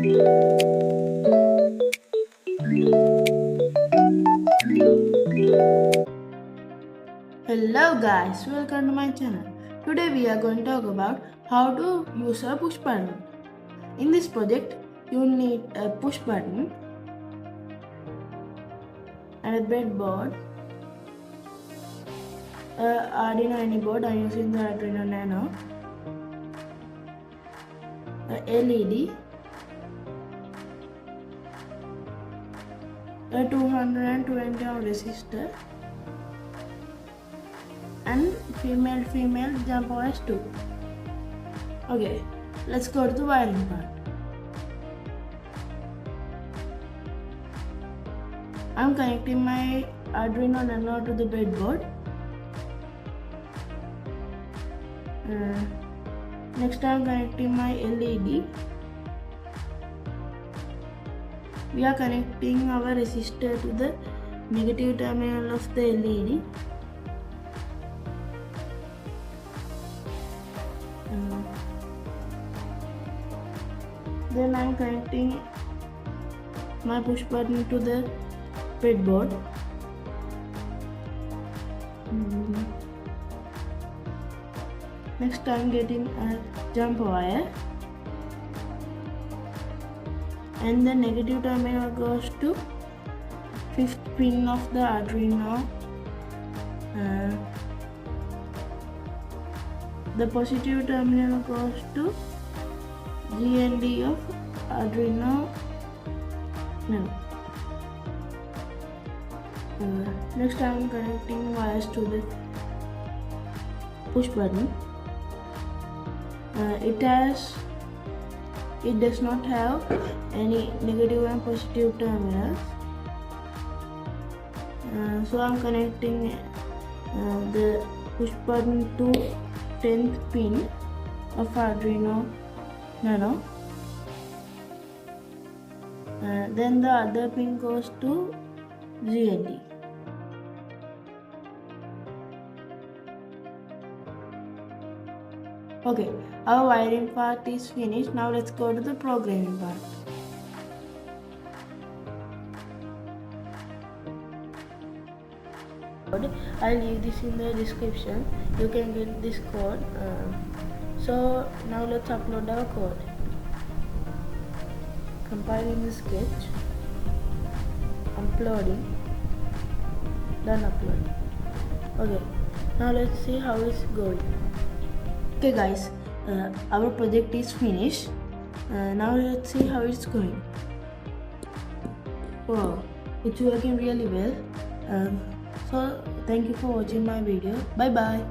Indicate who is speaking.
Speaker 1: Hello guys, welcome to my channel. Today we are going to talk about how to use a push button. In this project, you need a push button and a breadboard, a Arduino any board. I'm using the Arduino Nano, a LED, a 220 ohm resistor, and female jump wires too. Okay, let's go to the wiring part. I'm connecting my Arduino Nano to the breadboard. Next I'm connecting my LED. We are connecting our resistor to the negative terminal of the LED. Then I'm connecting my push button to the breadboard. Next I'm getting a jump wire, and the negative terminal goes to 5th pin of the Arduino. The positive terminal goes to GND of Arduino Nano. Next I am connecting wires to the push button. It does not have any negative and positive terminals. So I am connecting the push button to 10th pin of Arduino Nano. Then the other pin goes to GND. Okay, our wiring part is finished. Now let's go to the programming part. I'll leave this in the description. You can get this code. So now let's upload our code. Compiling the sketch, uploading, done uploading. Okay, now let's see how it's going. Okay guys, our project is finished. Now let's see how it's going. Wow, it's working really well. So thank you for watching my video. Bye bye.